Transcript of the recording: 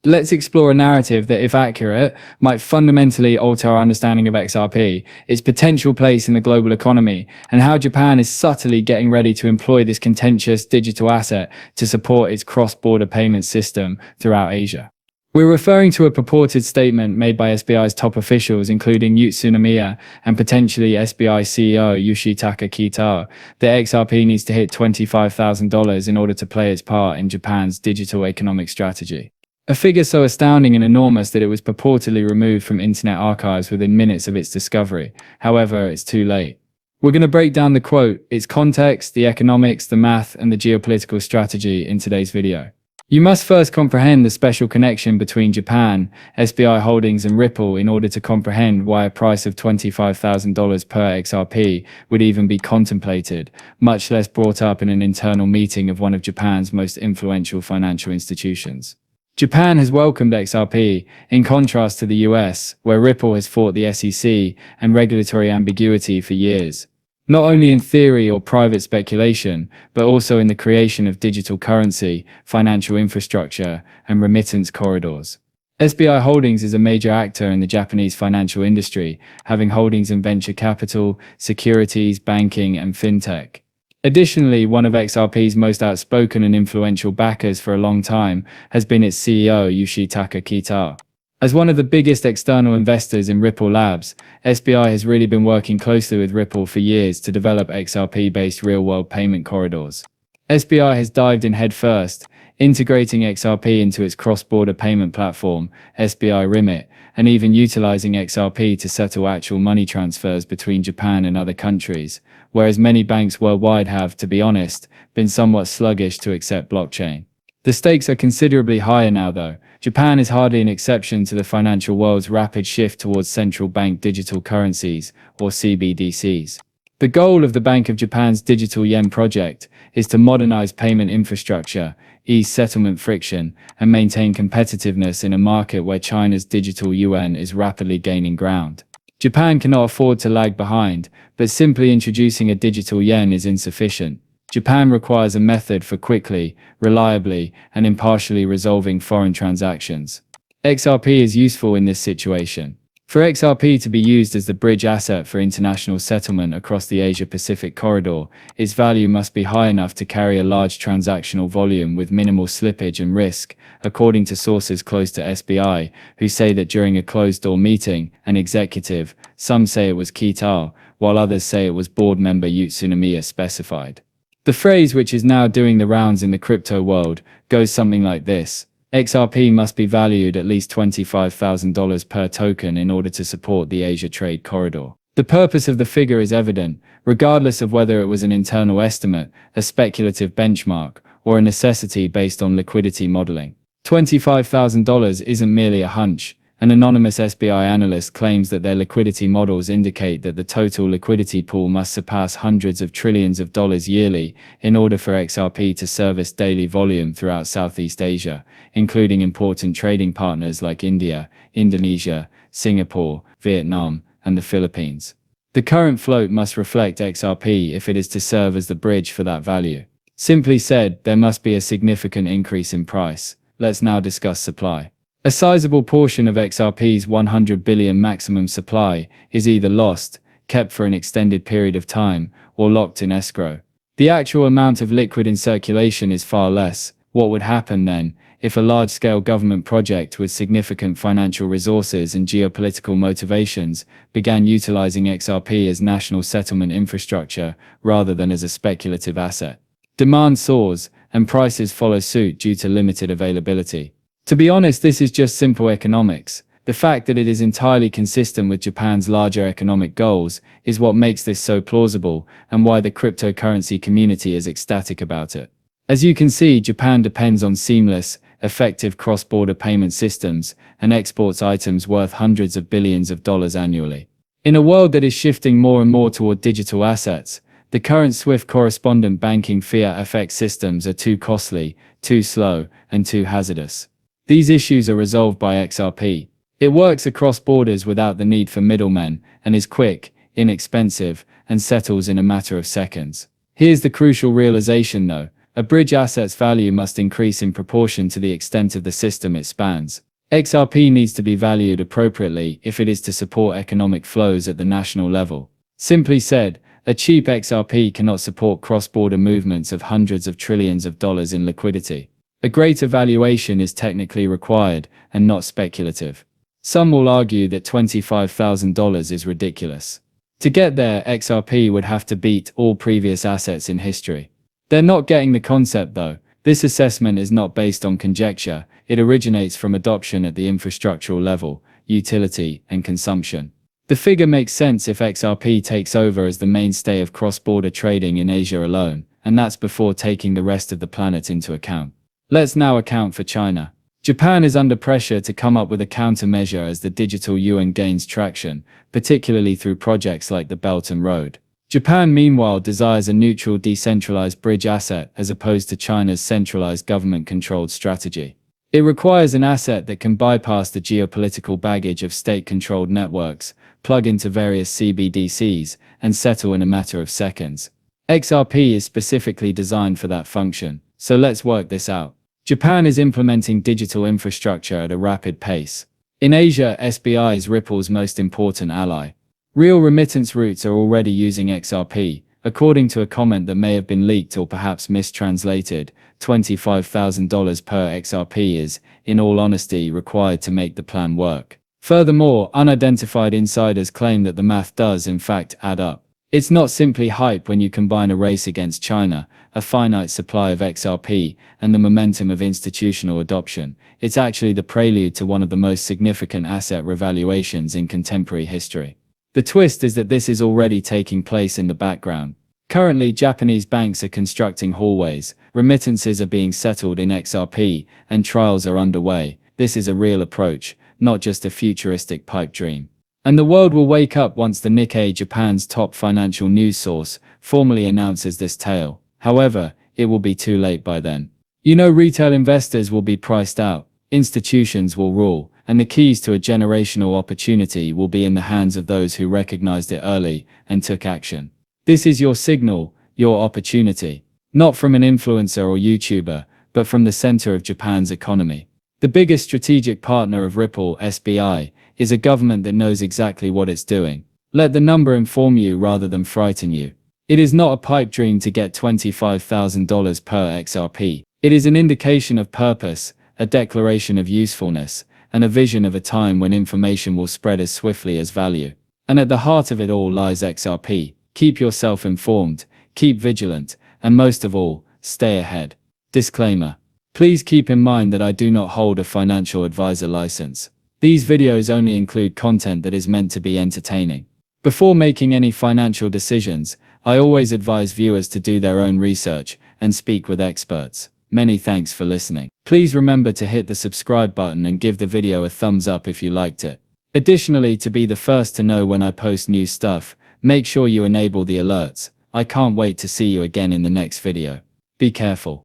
Let's explore a narrative that, if accurate, might fundamentally alter our understanding of XRP, its potential place in the global economy, and how Japan is subtly getting ready to employ this contentious digital asset to support its cross-border payment system throughout Asia. We're referring to a purported statement made by SBI's top officials, including Utsunomiya and potentially SBI CEO Yoshitaka Kitao, that XRP needs to hit $25,000 in order to play its part in Japan's digital economic strategy. A figure so astounding and enormous that it was purportedly removed from internet archives within minutes of its discovery. However, it's too late. We're going to break down the quote, its context, the economics, the math, and the geopolitical strategy in today's video. You must first comprehend the special connection between Japan, SBI Holdings, and Ripple in order to comprehend why a price of $25,000 per XRP would even be contemplated, much less brought up in an internal meeting of one of Japan's most influential financial institutions. Japan has welcomed XRP, in contrast to the US, where Ripple has fought the SEC and regulatory ambiguity for years. Not only in theory or private speculation, but also in the creation of digital currency, financial infrastructure, and remittance corridors. SBI Holdings is a major actor in the Japanese financial industry, having holdings in venture capital, securities, banking, and fintech. Additionally, one of XRP's most outspoken and influential backers for a long time has been its CEO, Yoshitaka Kitao. As one of the biggest external investors in Ripple Labs, SBI has really been working closely with Ripple for years to develop XRP-based real-world payment corridors. SBI has dived in headfirst, integrating XRP into its cross-border payment platform, SBI Remit, and even utilizing XRP to settle actual money transfers between Japan and other countries, whereas many banks worldwide have, to be honest, been somewhat sluggish to accept blockchain. The stakes are considerably higher now, though. Japan is hardly an exception to the financial world's rapid shift towards central bank digital currencies, or CBDCs. The goal of the Bank of Japan's Digital Yen project is to modernize payment infrastructure, ease settlement friction, and maintain competitiveness in a market where China's digital yuan is rapidly gaining ground. Japan cannot afford to lag behind, but simply introducing a digital yen is insufficient. Japan requires a method for quickly, reliably, and impartially resolving foreign transactions. XRP is useful in this situation. For XRP to be used as the bridge asset for international settlement across the Asia-Pacific corridor, its value must be high enough to carry a large transactional volume with minimal slippage and risk, according to sources close to SBI, who say that during a closed-door meeting, an executive, some say it was Kitao, while others say it was board member Utsunomiya specified. The phrase, which is now doing the rounds in the crypto world, goes something like this. XRP must be valued at least $25,000 per token in order to support the Asia trade corridor. The purpose of the figure is evident, regardless of whether it was an internal estimate, a speculative benchmark, or a necessity based on liquidity modeling. $25,000 isn't merely a hunch. An anonymous SBI analyst claims that their liquidity models indicate that the total liquidity pool must surpass hundreds of trillions of dollars yearly in order for XRP to service daily volume throughout Southeast Asia, including important trading partners like India, Indonesia, Singapore, Vietnam, and the Philippines. The current float must reflect XRP if it is to serve as the bridge for that value. Simply said, there must be a significant increase in price. Let's now discuss supply. A sizable portion of XRP's 100 billion maximum supply is either lost, kept for an extended period of time, or locked in escrow. The actual amount of liquid in circulation is far less. What would happen then, if a large-scale government project with significant financial resources and geopolitical motivations began utilizing XRP as national settlement infrastructure rather than as a speculative asset? Demand soars, and prices follow suit due to limited availability. To be honest, this is just simple economics. The fact that it is entirely consistent with Japan's larger economic goals is what makes this so plausible and why the cryptocurrency community is ecstatic about it. As you can see, Japan depends on seamless, effective cross-border payment systems and exports items worth hundreds of billions of dollars annually. In a world that is shifting more and more toward digital assets, the current SWIFT correspondent banking fiat FX systems are too costly, too slow, and too hazardous. These issues are resolved by XRP. It works across borders without the need for middlemen, and is quick, inexpensive, and settles in a matter of seconds. Here's the crucial realization though. A bridge asset's value must increase in proportion to the extent of the system it spans. XRP needs to be valued appropriately if it is to support economic flows at the national level. Simply said, a cheap XRP cannot support cross-border movements of hundreds of trillions of dollars in liquidity. A greater valuation is technically required and not speculative. Some will argue that $25,000 is ridiculous. To get there, XRP would have to beat all previous assets in history. They're not getting the concept though. This assessment is not based on conjecture, it originates from adoption at the infrastructural level, utility, and consumption. The figure makes sense if XRP takes over as the mainstay of cross-border trading in Asia alone, and that's before taking the rest of the planet into account. Let's now account for China. Japan is under pressure to come up with a countermeasure as the digital yuan gains traction, particularly through projects like the Belt and Road. Japan meanwhile desires a neutral decentralized bridge asset as opposed to China's centralized government-controlled strategy. It requires an asset that can bypass the geopolitical baggage of state-controlled networks, plug into various CBDCs, and settle in a matter of seconds. XRP is specifically designed for that function, so let's work this out. Japan is implementing digital infrastructure at a rapid pace. In Asia, SBI is Ripple's most important ally. Real remittance routes are already using XRP. According to a comment that may have been leaked or perhaps mistranslated, $25,000 per XRP is, in all honesty, required to make the plan work. Furthermore, unidentified insiders claim that the math does in fact add up. It's not simply hype when you combine a race against China, a finite supply of XRP, and the momentum of institutional adoption. It's actually the prelude to one of the most significant asset revaluations in contemporary history. The twist is that this is already taking place in the background. Currently, Japanese banks are constructing hallways, remittances are being settled in XRP, and trials are underway. This is a real approach, not just a futuristic pipe dream. And the world will wake up once the Nikkei, Japan's top financial news source, formally announces this tale. However, it will be too late by then. Retail investors will be priced out, institutions will rule, and the keys to a generational opportunity will be in the hands of those who recognized it early and took action. This is your signal, your opportunity. Not from an influencer or YouTuber, but from the center of Japan's economy. The biggest strategic partner of Ripple, SBI, is a government that knows exactly what it's doing. Let the number inform you rather than frighten you. It is not a pipe dream to get $25,000 per XRP. It is an indication of purpose, a declaration of usefulness, and a vision of a time when information will spread as swiftly as value. And at the heart of it all lies XRP. Keep yourself informed, keep vigilant, and most of all, stay ahead. Disclaimer. Please keep in mind that I do not hold a financial advisor license. These videos only include content that is meant to be entertaining. Before making any financial decisions, I always advise viewers to do their own research and speak with experts. Many thanks for listening. Please remember to hit the subscribe button and give the video a thumbs up if you liked it. Additionally, to be the first to know when I post new stuff, make sure you enable the alerts. I can't wait to see you again in the next video. Be careful.